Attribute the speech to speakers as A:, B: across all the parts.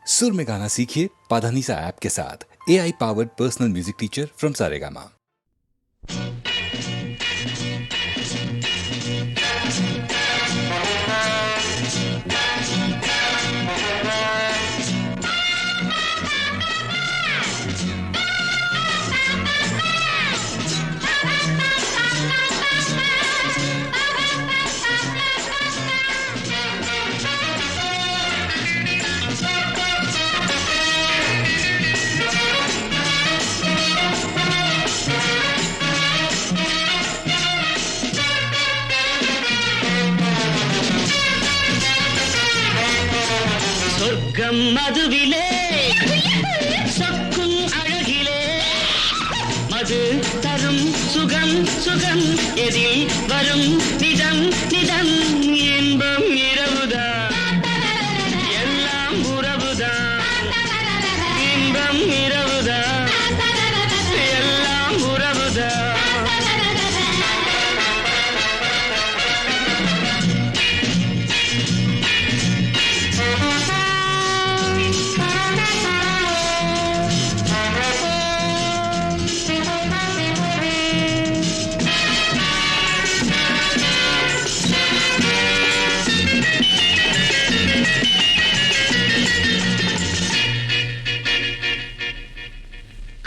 A: सुर में गाना सीखिए पाधानीसा ऐप के साथ। AI powered personal music teacher from Saregama.
B: சொர்க்கம் மதுவிலே சொக்கும் அழகிலே மது தரும் சுகம் சுகம் எதில் வரும் நிதம் நிதம் இன்பம் இரவுதான் எல்லாம் உறவுதான் இன்பம் இரவுதான் எல்லாம் உறவுதான்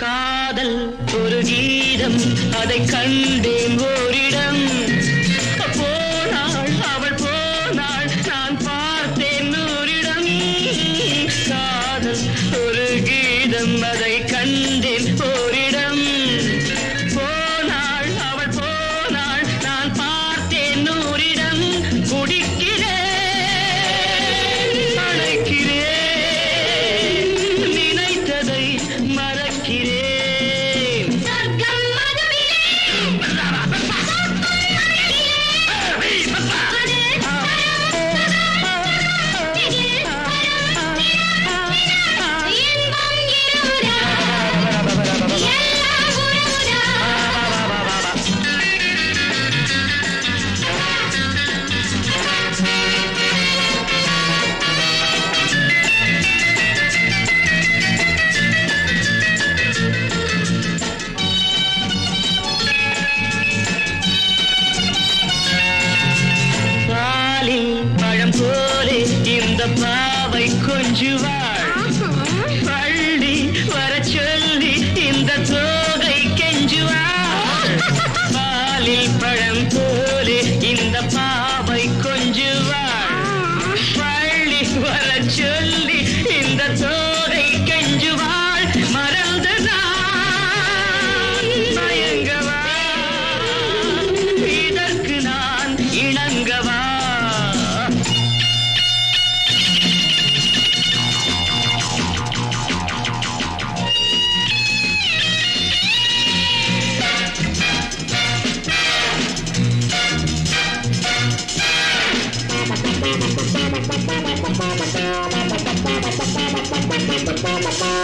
B: காதல் ஒரு கீதம் அதை கண்டேன் ஓரிடம் போனாள் அவள் போனாள் நான் பார்த்தேன் நூறிடம் காதல் ஒரு கீதம் அதை கண்டேன் ஓரிடம் போனாள் அவள் போனாள் நான் பார்த்தேன் நூறிடம் குடிக்கிறேன் அழைக்கிறேன் நினைத்ததை மறக்கிறேன் பழம் போலே இந்த பாவை கொஞ்சுவாள் பள்ளி வர சொல்லி இந்த தோகை கெஞ்சுவாள் பாலில் பழம் போலே இந்த பாவை கொஞ்சுவாள் பள்ளி வர சொல்லி இந்த தோகை கெஞ்சுவாள் மறந்து நான் மயங்கவா இதற்கு நான் இணங்கவா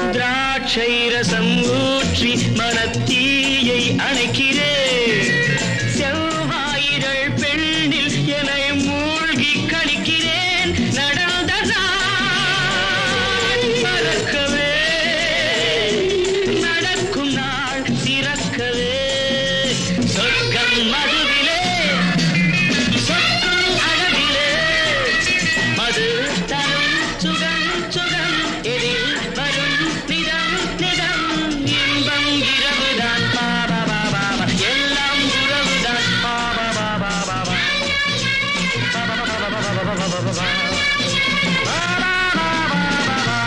B: திராட்சை ரசம் ஊற்றி மனத்தீயை அணைக்கிறேன் செவ்வாயிரள் பெண்ணில் என்னை மூழ்கி கழிக்கிறேன் நடந்ததான் மறக்கவே நடக்கும் நாள் திறக்கவே சொர்க்கம் மதுவிலே சொக்கும் அழகிலே மது தரும் சுகம் சுகம் எதில் வரும் நிதம் நிதம் இன்பம் இரவுதான் பாபா பாபா எல்லாம் உறவுதான் பாபா பாபா பாபா பாபா பாபா பாபா பாபா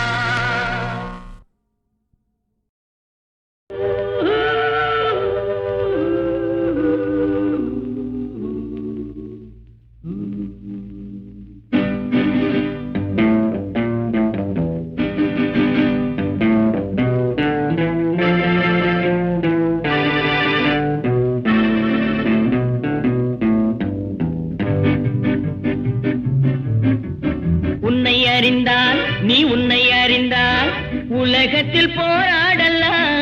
B: உன்னை அறிந்தால் நீ உன்னை அறிந்தால் உலகத்தில் போராடலாம்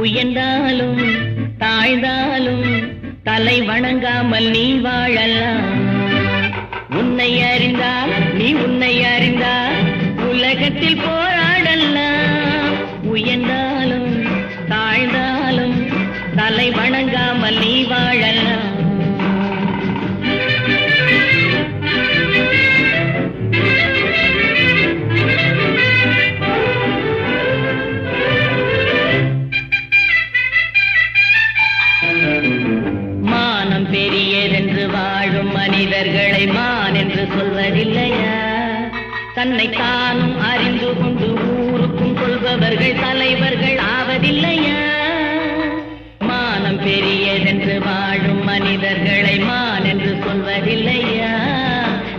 B: உயர்ந்தாலும் தாழ்ந்தாலும் தலை வணங்காமல் நீ வாழலாம் உன்னை அறிந்தால் நீ உன்னை அறிந்தால் உலகத்தில் போராடலாம், உயர்ந்தாலும் தாழ்ந்தாலும் தலை வணங்காமல் நீ வாழலாம். மானம் பெரியதென்று வாழும் மனிதர்களை மான் என்று சொல்வதில்லையா? தன்னை தானும் அறிந்து கொண்டு ஊருக்கும் கொள்பவர்கள் தலைவர்கள் ஆவதில்லையா? மானம் பெரியதென்று வாழும் மனிதர்களை மான் என்று சொல்வதில்லையா?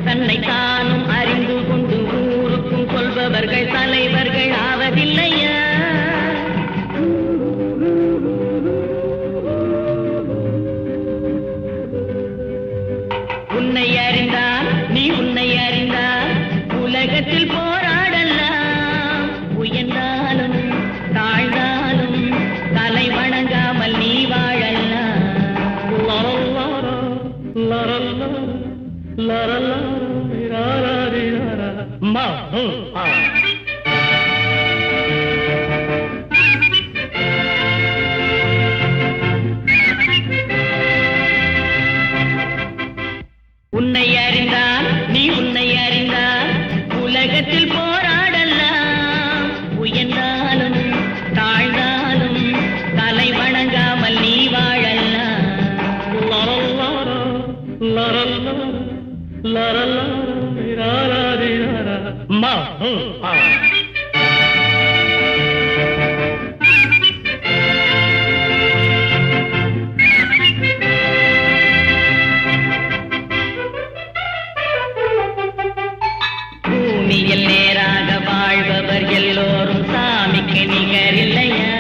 B: தன்னை தானும் அறிந்து கொண்டு ஊருக்கும் கொள்பவர்கள் தலைவர்கள் ஆவதில்லையா? உன்னை அறிந்தால் நீ உன்னை அறிந்தால் உலகத்தில் போராடலாம், உயர்ந்தாலும் தாழ்ந்தாலும் தலை வணங்காமல் நீ வாழலாம். உன்னை அறிந்தால் நீ உன்னை அறிந்தால் உலகத்தில் போராடலாம், உயர்ந்தாலும் தாழ்ந்தாலும் தலை வணங்காமல் நீ வாழலாம். பூமியில் நேராக வாழ்பவர் எல்லோரும் சாமிக்கு நிகரில்லையா?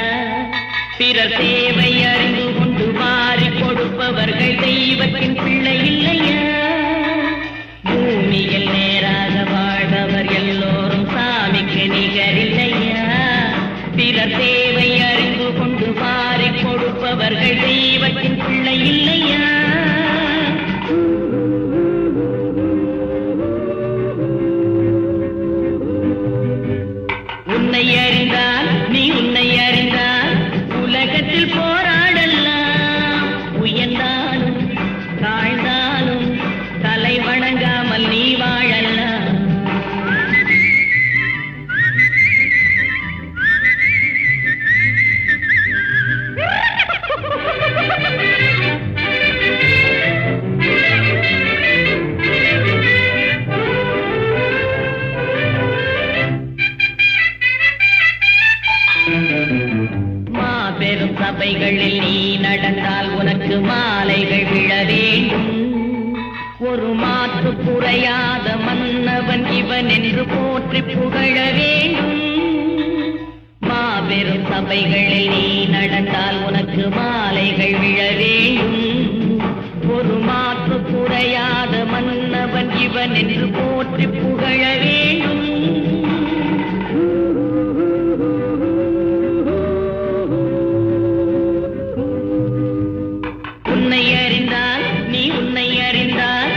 B: பிறர் தேவை அறிந்து கொண்டு வாரி கொடுப்பவர்கள் தெய்வத்தின் பிள்ளை இல்லையா? பூமியில் நேராக வாழ்பவர் எல்லோரும் சாமிக்கு நிகரில்லையா? பிறர் தேவை அறிந்து கொண்டு வாரி கொடுப்பவர்கள் தெய்வத்தின் பிள்ளை இல்லையா? உன்னை அறிந்தால் நீ உன்னை அறிந்தால் உலகத்தில் போராடலாம், உயர்ந்தாலும் தாழ்ந்தாலும் தலை வணங்காமல் நீ வாழலாம். மாபெரும் சபைகளில் நீ நடந்தால் உனக்கு மாலைகள் விழ வேண்டும். ஒரு மாற்று குறையாத மன்னவன் இவன் என்று போற்றி புகழ வேண்டும். மாபெரும் சபைகளில் நீ நடந்தால் உனக்கு மாலைகள் விழ வேண்டும். ஒரு மாற்று குறையாத மன்னவன் இவன் என்று போற்றி புகழ வேண்டும். உன்னை அறிந்தால் நீ உன்னை அறிந்தால்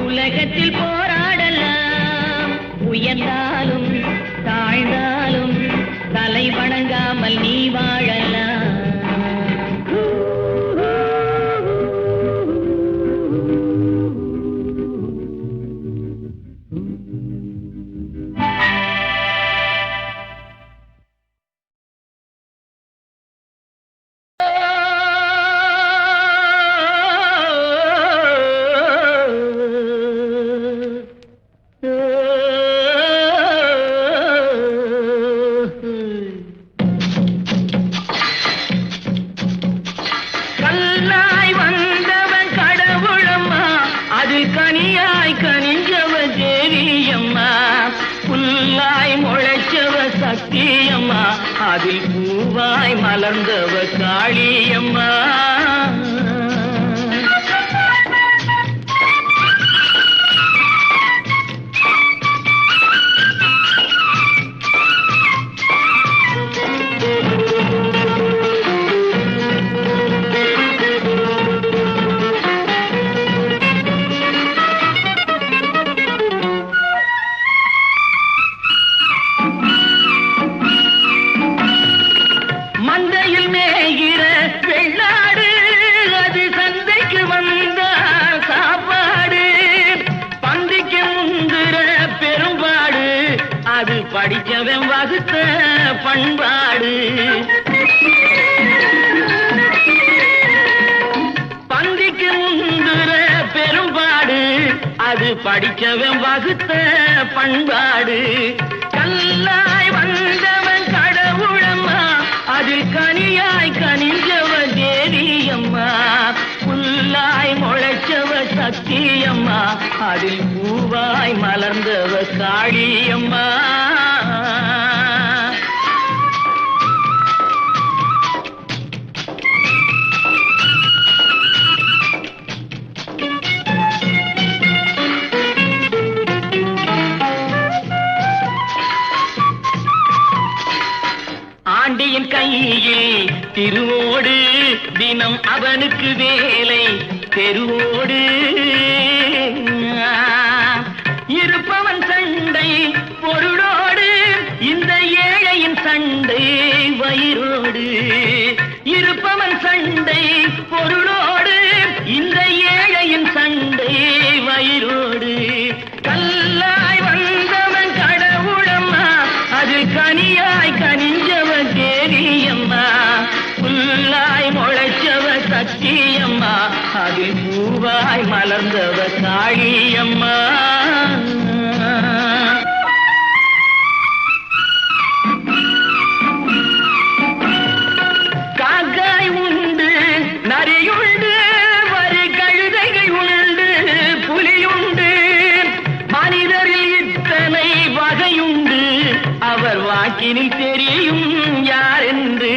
B: உலகத்தில் போராடலாம், உயர்ந்தாலும் தாழ்ந்தாலும் தலை வணங்காமல் நீ வாழலாம். கல்லாய் வந்தவன் கடவுளம்மா, அதில் கனியாய் கனிஞ்சவ தேவியம்மா. புல்லாய் முளைச்சவ சக்தியம்மா, அதில் பூவாய் மலர்ந்தவ காளியம்மா. படிச்சவன் வகுத்த பண்பாடு. பந்திக்கு முந்துற பெரும்பாடு அது படிச்சவன் வகுத்த பண்பாடு. கல்லாய் வந்தவன் கடவுளம்மா அதில் கனியாய் கனிஞ்சவன் தேவியம்மா. புல்லாய் முளைச்சவ சக்தியம்மா அதில் பூவாய் மலர்ந்தவ காளியம்மா. ஆண்டியின் கையில் திருவோடு தினம் அவனுக்கு வேலை தெருவோடு. இருப்பவன் சண்டை பொருளோடு இந்த ஏழையின் சண்டை வயிறோடு. இருப்பவன் சண்டை பொருளோடு இந்த ஏழையின் சண்டை வயிறோடு. கல்லாய் வந்தவன் கடவுளம்மா அது கனியாய் கனிஞ்சவன் தேவியம்மா. புல்லாய் முளைச்சவ சக்தியம்மா அதில் பூவாய் மலர்ந்தவ காளியம்மா. காக்காய் உண்டு நரியுண்டு வரி கழுதைகள் உண்டு புலியுண்டு. மனிதரில் இத்தனை வகையுண்டு அவர் வாக்கினில் தெரியும் யாரென்று.